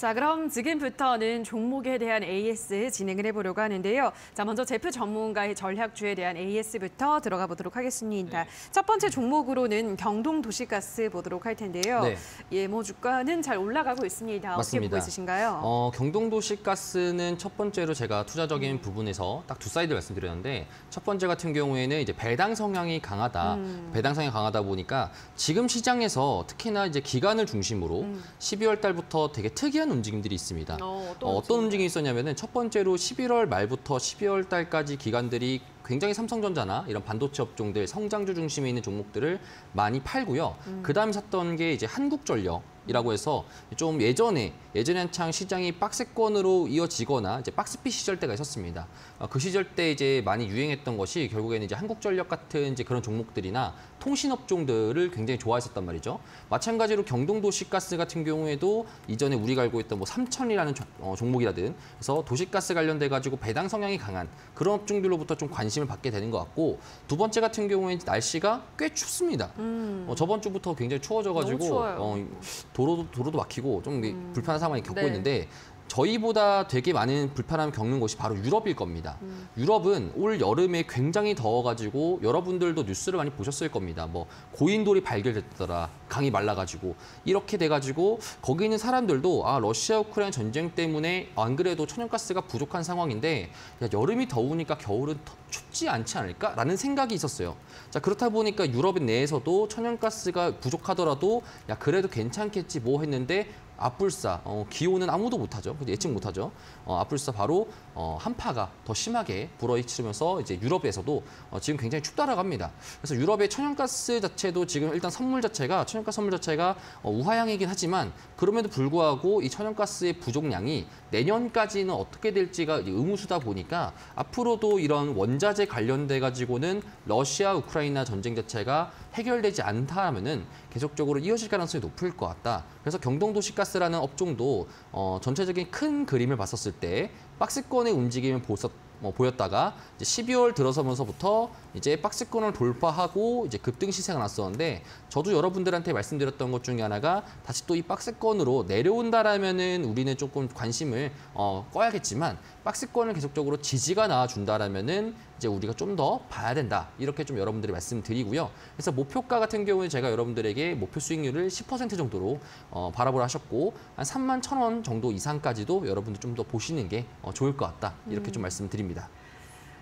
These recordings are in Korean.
자, 그럼 지금부터는 종목에 대한 AS 진행을 해보려고 하는데요. 자, 먼저 제프 전문가의 전략주에 대한 AS부터 들어가 보도록 하겠습니다. 첫 번째 종목으로는 경동도시가스 보도록 할 텐데요. 예, 뭐 주가는 잘 올라가고 있습니다. 맞습니다. 어떻게 보고 있으신가요? 경동도시가스는 첫 번째로 제가 투자적인 부분에서 딱 두 사이드 말씀드렸는데 첫 번째 같은 경우에는 이제 배당 성향이 강하다. 배당 성향이 강하다 보니까 지금 시장에서 특히나 이제 기관을 중심으로 12월 달부터 되게 특이한 움직임들이 있습니다. 어떤 움직임이 있었냐면은 첫 번째로 11월 말부터 12월 달까지 기관들이 굉장히 삼성전자나 이런 반도체 업종들 성장주 중심에 있는 종목들을 많이 팔고요. 그다음에 샀던 게 이제 한국전력이라고 해서 좀 예전에 한창 시장이 박스권으로 이어지거나 이제 박스핏 시절 때가 있었습니다. 그 시절 때 이제 많이 유행했던 것이 결국에는 이제 한국전력 같은 이제 그런 종목들이나 통신업종들을 굉장히 좋아했었단 말이죠. 마찬가지로 경동도시가스 같은 경우에도 이전에 우리가 알고 있던 뭐 삼천이라는 종목이라든 그래서 도시가스 관련돼 가지고 배당 성향이 강한 그런 업종들로부터 좀 관심을 받게 되는 것 같고 두 번째 같은 경우에는 날씨가 꽤 춥습니다. 저번 주부터 굉장히 추워져가지고 도로도 막히고 좀 불편한 상황이 겪고 있는데 저희보다 되게 많은 불편함을 겪는 곳이 바로 유럽일 겁니다. 유럽은 올 여름에 굉장히 더워가지고 여러분들도 뉴스를 많이 보셨을 겁니다. 뭐 고인돌이 발견됐더라, 강이 말라가지고 이렇게 돼가지고 거기 있는 사람들도 러시아 우크라이나 전쟁 때문에 안 그래도 천연가스가 부족한 상황인데 여름이 더우니까 겨울은 더 춥지 않지 않을까라는 생각이 있었어요. 자, 그렇다 보니까 유럽 내에서도 천연가스가 부족하더라도 그래도 괜찮겠지 뭐 했는데 앞불사, 기온은 아무도 못하죠. 예측 못하죠. 앞불사 바로 한파가 더 심하게 불어닥치면서 이제 유럽에서도 지금 굉장히 춥다라고 합니다. 그래서 유럽의 천연가스 자체도 지금 일단 천연가스 선물 자체가 우하향이긴 하지만 그럼에도 불구하고 이 천연가스의 부족량이 내년까지는 어떻게 될지가 의무수다 보니까 앞으로도 이런 원자재 관련돼 가지고는 러시아 우크라이나 전쟁 자체가 해결되지 않다면은 계속적으로 이어질 가능성이 높을 것 같다. 그래서 경동도시가스라는 업종도 전체적인 큰 그림을 봤었을 때 박스권의 움직임을 보였다가 이제 12월 들어서면서부터 이제 박스권을 돌파하고 이제 급등 시세가 났었는데 저도 여러분들한테 말씀드렸던 것 중에 하나가 다시 또 이 박스권으로 내려온다라면은 우리는 조금 관심을 꺼야겠지만 박스권을 계속적으로 지지가 나와준다라면은 이제 우리가 좀 더 봐야 된다 이렇게 좀 여러분들이 말씀드리고요. 그래서 목표가 같은 경우에 제가 여러분들에게 목표 수익률을 10% 정도로 바라보라 하셨고 한 31,000원 정도 이상까지도 여러분들 좀 더 보시는 게 좋을 것 같다 이렇게 좀 말씀드립니다.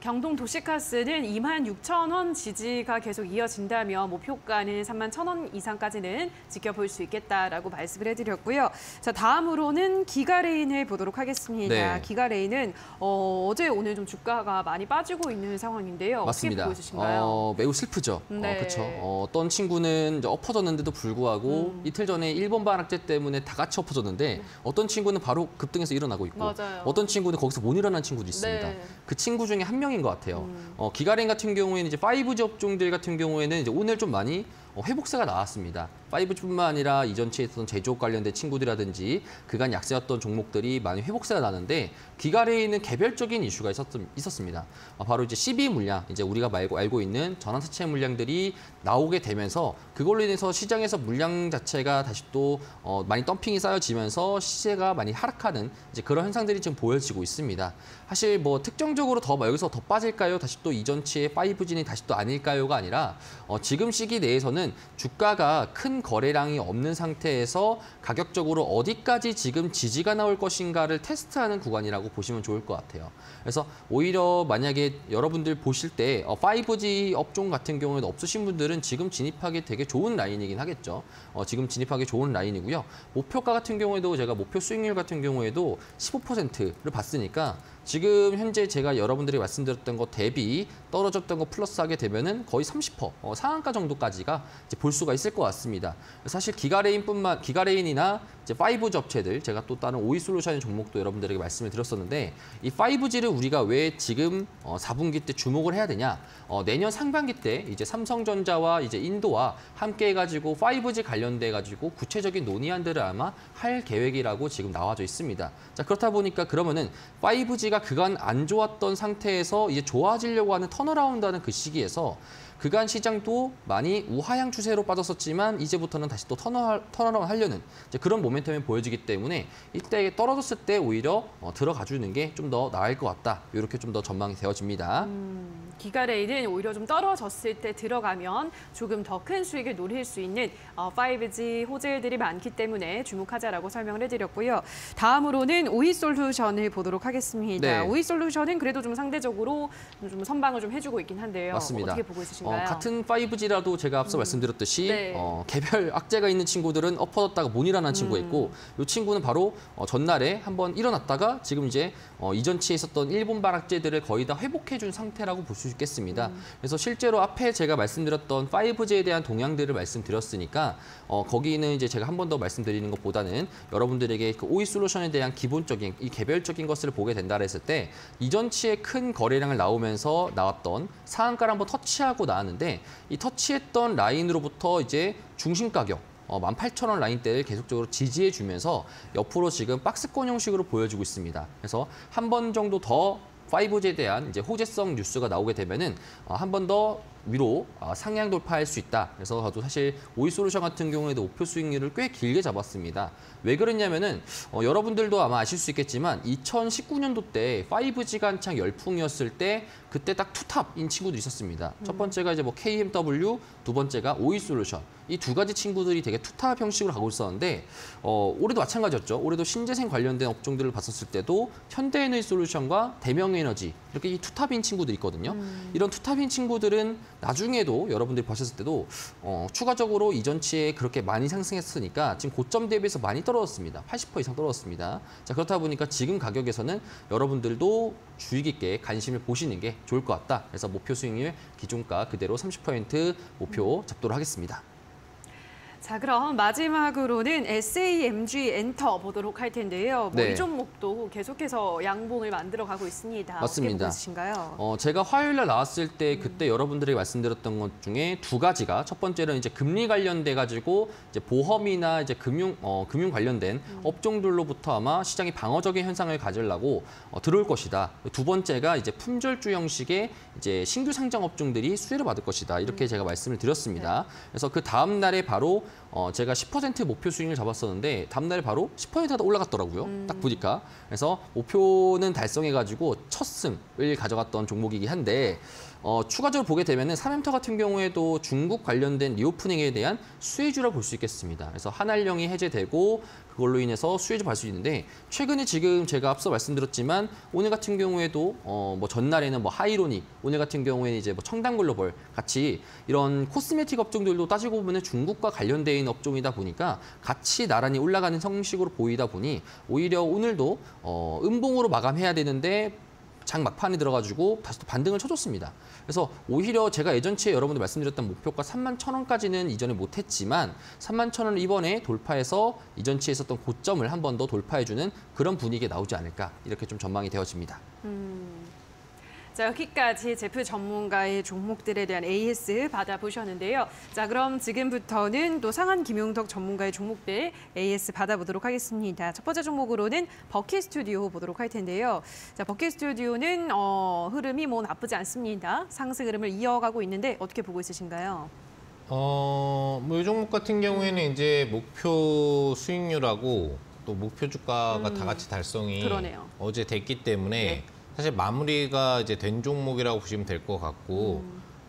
경동도시가스는 26,000원 지지가 계속 이어진다면 목표가는 31,000원 이상까지는 지켜볼 수 있겠다라고 말씀을 해드렸고요. 자, 다음으로는 기가레인을 보도록 하겠습니다. 기가레인은 어제 오늘 좀 주가가 많이 빠지고 있는 상황인데요. 맞습니다. 어떻게 보여주신가요? 매우 슬프죠. 그렇죠. 어떤 친구는 이제 엎어졌는데도 불구하고 이틀 전에 일본 반학제 때문에 다 같이 엎어졌는데 어떤 친구는 바로 급등해서 일어나고 있고 어떤 친구는 거기서 못 일어난 친구도 있습니다. 그 친구 중에 한 명인 것 같아요. 기가레인 같은 경우에는 이제 5G 업종들 같은 경우에는 이제 오늘 좀 많이 회복세가 나왔습니다. 5G뿐만 아니라 이전치에 있었던 제조업 관련된 친구들이라든지 그간 약세였던 종목들이 많이 회복세가 나는데 기가레인은 개별적인 이슈가 있었습니다. 바로 이제 12 물량, 이제 우리가 알고 있는 전환사채 물량들이 나오게 되면서 그걸로 인해서 시장에서 물량 자체가 다시 또 많이 덤핑이 쌓여지면서 시세가 많이 하락하는 이제 그런 현상들이 지금 보여지고 있습니다. 사실 뭐 특정적으로 여기서 더 빠질까요? 다시 또 이전치의 5G는 다시 또 아닐까요가 아니라 지금 시기 내에서는 주가가 큰 거래량이 없는 상태에서 가격적으로 어디까지 지금 지지가 나올 것인가를 테스트하는 구간이라고 보시면 좋을 것 같아요. 그래서 오히려 만약에 여러분들 보실 때 5G 업종 같은 경우에는 없으신 분들은 지금 진입하기 되게 좋은 라인이긴 하겠죠. 지금 진입하기 좋은 라인이고요. 목표가 같은 경우에도 제가 목표 수익률 같은 경우에도 15%를 봤으니까 지금 현재 제가 여러분들이 말씀드렸던 것 대비 떨어졌던 거 플러스하게 되면은 거의 30% 상한가 정도까지가 이제 볼 수가 있을 것 같습니다. 사실 기가레인이나 이제 5G 업체들 제가 또 다른 오이솔루션 종목도 여러분들에게 말씀을 드렸었는데 이 5G를 우리가 왜 지금 4분기 때 주목을 해야 되냐? 내년 상반기 때 이제 삼성전자와 이제 인도와 함께 해가지고 5G 관련돼 가지고 구체적인 논의안들을 아마 할 계획이라고 지금 나와져 있습니다. 자, 그렇다 보니까 그러면은 5G가 그간 안 좋았던 상태에서 이제 좋아지려고 하는 턴어라운드하는 그 시기에서 그간 시장도 많이 우하향 추세로 빠졌었지만 이제부터는 다시 또 턴어라운 하려는 이제 그런 모멘텀이 보여지기 때문에 이때 떨어졌을 때 오히려 들어가 주는 게 좀 더 나을 것 같다. 이렇게 좀 더 전망이 되어집니다. 기가레인은 오히려 좀 떨어졌을 때 들어가면 조금 더 큰 수익을 노릴 수 있는 5G 호재들이 많기 때문에 주목하자라고 설명을 해드렸고요. 다음으로는 오이솔루션을 보도록 하겠습니다. 네. 오이솔루션은 그래도 좀 상대적으로 좀 선방을 좀 해주고 있긴 한데요. 맞습니다. 어떻게 보고 있으신가요? 같은 5G라도 제가 앞서 말씀드렸듯이 네. 개별 악재가 있는 친구들은 엎어졌다가 못 일어난 친구가 있고 이 친구는 바로 전날에 한번 일어났다가 지금 이제 이전치에 있었던 일본발 악재들을 거의 다 회복해준 상태라고 볼 수 있겠습니다. 그래서 실제로 앞에 제가 말씀드렸던 5G에 대한 동향들을 말씀드렸으니까 거기는 이제 제가 한 번 더 말씀드리는 것보다는 여러분들에게 그 오이솔루션에 대한 기본적인 이 개별적인 것을 보게 된다 했을 때 이전치에 큰 거래량을 나오면서 나왔던 상한가를 한번 터치하고 나왔는데 이 터치했던 라인으로부터 이제 중심 가격 18,000원 라인대를 계속적으로 지지해주면서 옆으로 지금 박스권 형식으로 보여지고 있습니다. 그래서 한 번 정도 더 5G에 대한 이제 호재성 뉴스가 나오게 되면은 한 번 더 위로 상향 돌파할 수 있다. 그래서 저도 사실 오이솔루션 같은 경우에도 목표 수익률을 꽤 길게 잡았습니다. 왜 그랬냐면은 여러분들도 아마 아실 수 있겠지만 2019년도 때 5G가 한창 열풍이었을 때 그때 딱 투탑인 친구들이 있었습니다. 첫 번째가 이제 뭐 KMW, 두 번째가 오이솔루션. 이 두 가지 친구들이 되게 투탑 형식으로 가고 있었는데 올해도 마찬가지였죠. 올해도 신재생 관련된 업종들을 봤었을 때도 현대에너지솔루션과 대명에너지 이렇게 이 투탑인 친구들이 있거든요. 이런 투탑인 친구들은 나중에도 여러분들이 보셨을 때도 추가적으로 이전치에 그렇게 많이 상승했으니까 지금 고점 대비해서 많이 떨어졌습니다. 80% 이상 떨어졌습니다. 자, 그렇다 보니까 지금 가격에서는 여러분들도 주의 깊게 관심을 보시는 게 좋을 것 같다. 그래서 목표 수익률 기존가 그대로 30% 목표 잡도록 하겠습니다. 자, 그럼 마지막으로는 SAMG 엔터 보도록 할 텐데요. 네. 이 종목도 계속해서 양봉을 만들어가고 있습니다. 맞습니다. 어떻게 보고 있으신가요? 제가 화요일 날 나왔을 때 그때 여러분들이 말씀드렸던 것 중에 두 가지가 첫 번째는 이제 금리 관련돼 가지고 이제 보험이나 이제 금융 관련된 업종들로부터 아마 시장이 방어적인 현상을 가지려고 들어올 것이다. 두 번째가 이제 품절주 형식의 이제 신규 상장 업종들이 수혜를 받을 것이다. 이렇게 제가 말씀을 드렸습니다. 그래서 그 다음 날에 바로 제가 10% 목표 수익을 잡았었는데 다음날에 바로 10%가 올라갔더라고요. 딱 보니까. 그래서 목표는 달성해가지고 첫 승을 가져갔던 종목이긴 한데 추가적으로 보게 되면은 삼엠터 같은 경우에도 중국 관련된 리오프닝에 대한 수혜주라 볼 수 있겠습니다. 그래서 한알령이 해제되고 그걸로 인해서 수혜주 받을 수 있는데 최근에 지금 제가 앞서 말씀드렸지만 오늘 같은 경우에도 뭐 전날에는 뭐 하이로닉, 오늘 같은 경우에는 이제 뭐 청담글로벌 같이 이런 코스메틱 업종들도 따지고 보면 중국과 관련돼 있는 업종이다 보니까 같이 나란히 올라가는 형식으로 보이다 보니 오히려 오늘도 음봉으로 마감해야 되는데 장 막판에 들어가지고 다시 또 반등을 쳐줬습니다. 그래서 오히려 제가 예전치에 여러분들 말씀드렸던 목표가 31,000원까지는 이전에 못했지만 31,000원을 이번에 돌파해서 이전치에 있었던 고점을 한 번 더 돌파해주는 그런 분위기가 나오지 않을까 이렇게 좀 전망이 되어집니다. 자, 여기까지 제프 전문가의 종목들에 대한 AS 받아보셨는데요. 자, 그럼 지금부터는 또 상한 김용덕 전문가의 종목들 AS 받아보도록 하겠습니다. 첫 번째 종목으로는 버킷 스튜디오 보도록 할 텐데요. 자, 버킷 스튜디오는 흐름이 뭐 나쁘지 않습니다. 상승 흐름을 이어가고 있는데 어떻게 보고 있으신가요? 뭐 이 종목 같은 경우에는 이제 목표 수익률하고 또 목표 주가가 다 같이 달성이 그러네요. 어제 됐기 때문에 네. 사실 마무리가 이제 된 종목이라고 보시면 될 것 같고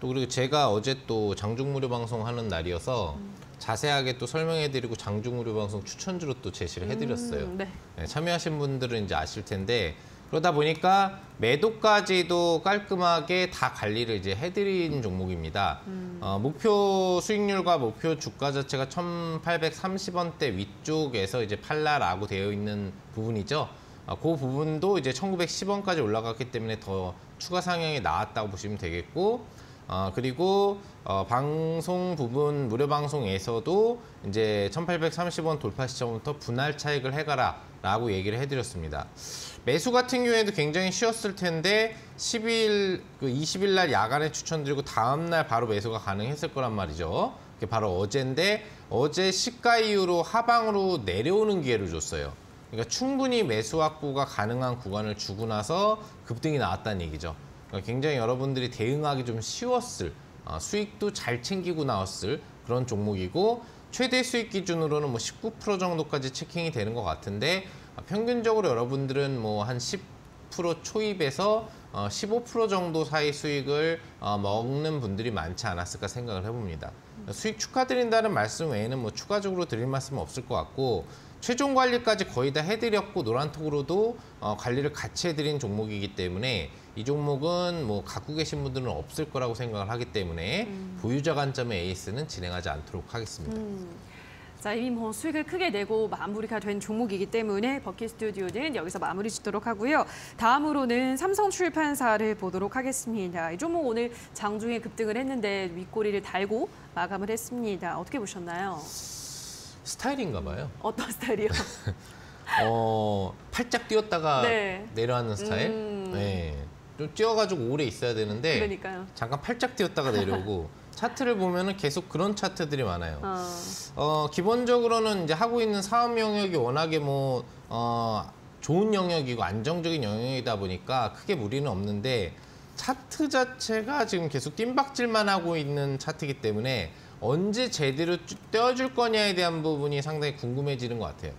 또 그리고 제가 어제 또 장중무료 방송 하는 날이어서 자세하게 또 설명해드리고 장중무료 방송 추천주로 또 제시를 해드렸어요. 네. 네, 참여하신 분들은 이제 아실 텐데 그러다 보니까 매도까지도 깔끔하게 다 관리를 이제 해드린 종목입니다. 목표 수익률과 목표 주가 자체가 1,830원대 위쪽에서 이제 팔라라고 되어 있는 부분이죠. 그 부분도 이제 1,910원까지 올라갔기 때문에 더 추가 상향이 나왔다고 보시면 되겠고, 그리고 방송 부분 무료 방송에서도 이제 1,830원 돌파 시점부터 분할 차익을 해가라라고 얘기를 해드렸습니다. 매수 같은 경우에도 굉장히 쉬웠을 텐데 20일 날 야간에 추천드리고 다음 날 바로 매수가 가능했을 거란 말이죠. 그게 바로 어제인데 어제 시가 이후로 하방으로 내려오는 기회를 줬어요. 그러니까 충분히 매수 확보가 가능한 구간을 주고 나서 급등이 나왔다는 얘기죠. 그러니까 굉장히 여러분들이 대응하기 좀 쉬웠을 수익도 잘 챙기고 나왔을 그런 종목이고 최대 수익 기준으로는 뭐 19% 정도까지 체킹이 되는 것 같은데 평균적으로 여러분들은 뭐 한 10% 초입에서 15% 정도 사이 수익을 먹는 분들이 많지 않았을까 생각을 해봅니다. 수익 축하드린다는 말씀 외에는 뭐 추가적으로 드릴 말씀은 없을 것 같고 최종 관리까지 거의 다 해드렸고 노란톡으로도 관리를 같이 해드린 종목이기 때문에 이 종목은 뭐 갖고 계신 분들은 없을 거라고 생각을 하기 때문에 보유자 관점의 에이스는 진행하지 않도록 하겠습니다. 자, 이미 뭐 수익을 크게 내고 마무리가 된 종목이기 때문에 버킷 스튜디오는 여기서 마무리 짓도록 하고요. 다음으로는 삼성출판사를 보도록 하겠습니다. 이 종목 오늘 장중에 급등을 했는데 윗꼬리를 달고 마감을 했습니다. 어떻게 보셨나요? 스타일인가 봐요. 어떤 스타일이요? 팔짝 뛰었다가 네. 내려가는 스타일. 네. 좀 뛰어가지고 오래 있어야 되는데 그러니까요. 잠깐 팔짝 뛰었다가 내려오고 차트를 보면은 계속 그런 차트들이 많아요. 기본적으로는 이제 하고 있는 사업 영역이 워낙에 뭐 좋은 영역이고 안정적인 영역이다 보니까 크게 무리는 없는데 차트 자체가 지금 계속 뜀박질만 하고 있는 차트이기 때문에 언제 제대로 떼어줄 거냐에 대한 부분이 상당히 궁금해지는 것 같아요.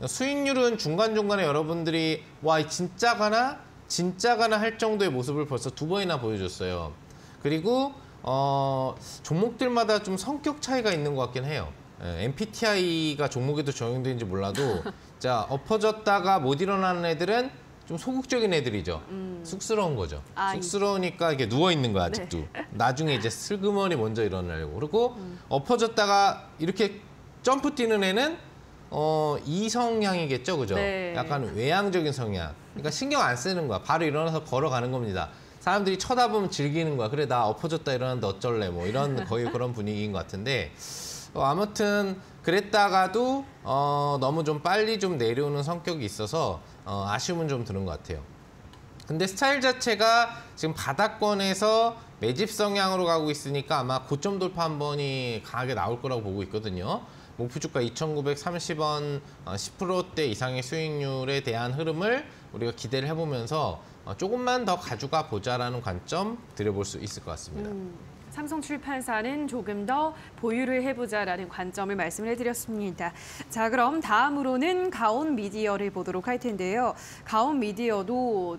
수익률은 중간중간에 여러분들이 와 진짜 가나? 진짜 가나 할 정도의 모습을 벌써 2번이나 보여줬어요. 그리고 종목들마다 좀 성격 차이가 있는 것 같긴 해요. MBTI가 종목에도 적용되는지 몰라도 자 엎어졌다가 못 일어나는 애들은 좀 소극적인 애들이죠. 쑥스러운 거죠. 쑥스러우니까 이렇게 누워 있는 거야 아직도. 네. 나중에 이제 슬그머니 먼저 일어나려고. 그리고 엎어졌다가 이렇게 점프 뛰는 애는 이성향이겠죠, 그죠? 네. 약간 외향적인 성향. 그러니까 신경 안 쓰는 거야. 바로 일어나서 걸어가는 겁니다. 사람들이 쳐다보면 즐기는 거야. 그래 나 엎어졌다 일어났는데 어쩔래 뭐 이런 거의 그런 분위기인 것 같은데 아무튼 그랬다가도 너무 좀 빨리 좀 내려오는 성격이 있어서 아쉬움은 좀 드는 것 같아요. 근데 스타일 자체가 지금 바닥권에서 매집 성향으로 가고 있으니까 아마 고점 돌파 한 번이 강하게 나올 거라고 보고 있거든요. 목표주가 2,930원 10%대 이상의 수익률에 대한 흐름을 우리가 기대를 해보면서 조금만 더 가져가 보자라는 관점 드려볼 수 있을 것 같습니다. 삼성출판사는 조금 더 보유를 해보자라는 관점을 말씀을 해드렸습니다. 자, 그럼 다음으로는 가온미디어를 보도록 할 텐데요. 가온미디어도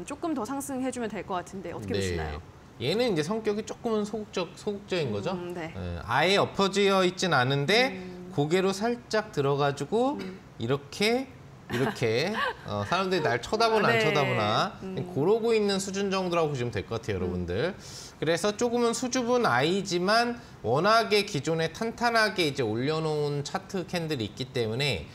조금 더 상승해주면 될 것 같은데 어떻게 보시나요? 얘는 이제 성격이 조금은 소극적인 거죠. 네. 아예 엎어져 있진 않은데 고개로 살짝 들어가지고 이렇게 사람들이 날 쳐다보나 안 쳐다보나 그러고 있는 수준 정도라고 보시면 될 것 같아요, 여러분들. 그래서 조금은 수줍은 아이지만 워낙에 기존에 탄탄하게 이제 올려놓은 차트 캔들이 있기 때문에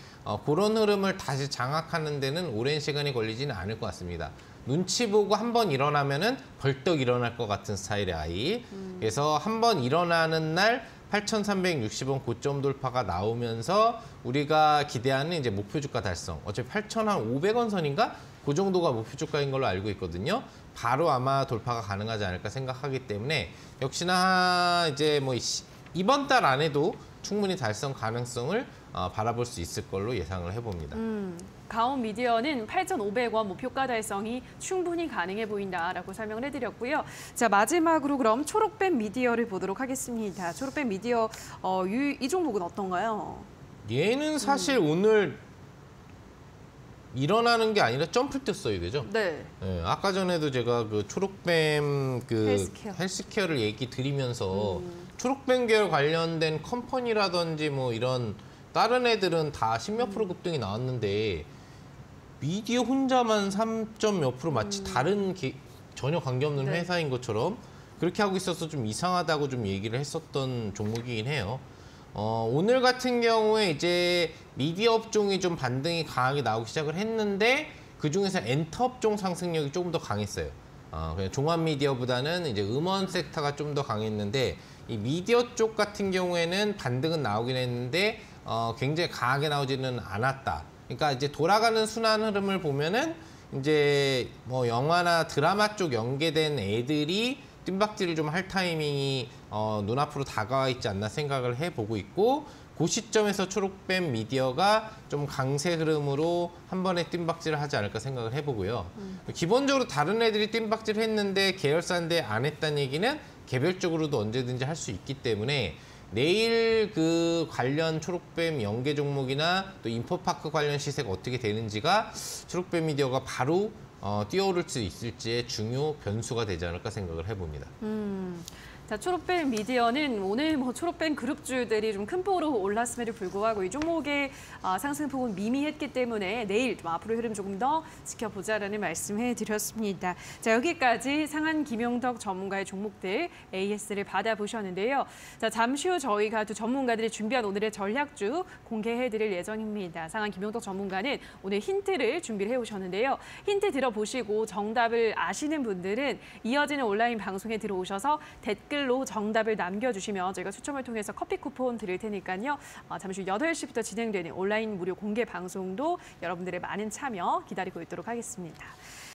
그런 흐름을 다시 장악하는 데는 오랜 시간이 걸리지는 않을 것 같습니다. 눈치 보고 한번 일어나면은 벌떡 일어날 것 같은 스타일의 아이. 그래서 한번 일어나는 날 8,360원 고점 돌파가 나오면서 우리가 기대하는 이제 목표 주가 달성. 어차피 8,500원 선인가? 그 정도가 목표 주가인 걸로 알고 있거든요. 바로 아마 돌파가 가능하지 않을까 생각하기 때문에 역시나 이제 뭐 이번 달 안에도 충분히 달성 가능성을 바라볼 수 있을 걸로 예상을 해봅니다. 가온미디어는 8,500원 목표가 달성이 충분히 가능해 보인다라고 설명을 해드렸고요. 자, 마지막으로 그럼 초록뱀 미디어를 보도록 하겠습니다. 초록뱀 미디어 이 종목은 어떤가요? 얘는 사실 오늘 일어나는 게 아니라 점프 뛰었어야 되죠. 네. 네. 아까 전에도 제가 그 초록뱀 헬스케어를 얘기 드리면서 초록뱀 계열 관련된 컴퍼니라든지 뭐 이런 다른 애들은 다 10몇 프로 급등이 나왔는데 미디어 혼자만 3점 몇 프로 마치 다른 전혀 관계없는 회사인 것처럼 그렇게 하고 있어서 좀 이상하다고 좀 얘기를 했었던 종목이긴 해요. 오늘 같은 경우에 이제 미디어 업종이 좀 반등이 강하게 나오기 시작을 했는데 그중에서 엔터 업종 상승력이 조금 더 강했어요. 그냥 종합 미디어보다는 이제 음원 섹터가 좀 더 강했는데 이 미디어 쪽 같은 경우에는 반등은 나오긴 했는데 굉장히 강하게 나오지는 않았다. 그러니까 이제 돌아가는 순환 흐름을 보면은 이제 뭐 영화나 드라마 쪽 연계된 애들이 뜀박질을 좀 할 타이밍이 눈앞으로 다가와 있지 않나 생각을 해보고 있고 그 시점에서 초록뱀 미디어가 좀 강세 흐름으로 한 번에 뜀박질을 하지 않을까 생각을 해보고요. 기본적으로 다른 애들이 뜀박질을 했는데 계열사인데 안 했다는 얘기는 개별적으로도 언제든지 할 수 있기 때문에 내일 그 관련 초록뱀 연계 종목이나 또 인포파크 관련 시세가 어떻게 되는지가 초록뱀 미디어가 바로 뛰어오를 수 있을지의 중요 변수가 되지 않을까 생각을 해봅니다. 자, 초록뱀 미디어는 오늘 초록뱀 그룹주들이 좀 큰 폭으로 올랐음에도 불구하고 이 종목의 상승폭은 미미했기 때문에 내일 좀 앞으로 흐름 조금 더 지켜보자라는 말씀해 드렸습니다. 자, 여기까지 상한 김용덕 전문가의 종목들 AS를 받아보셨는데요. 자, 잠시 후 저희가 또 전문가들이 준비한 오늘의 전략주 공개해 드릴 예정입니다. 상한 김용덕 전문가는 오늘 힌트를 준비를 해 오셨는데요. 힌트 들어보시고 정답을 아시는 분들은 이어지는 온라인 방송에 들어오셔서 댓글로 정답을 남겨주시면 저희가 추첨을 통해서 커피 쿠폰 드릴 테니까요. 잠시 후 8시부터 진행되는 온라인 무료 공개 방송도 여러분들의 많은 참여 기다리고 있도록 하겠습니다.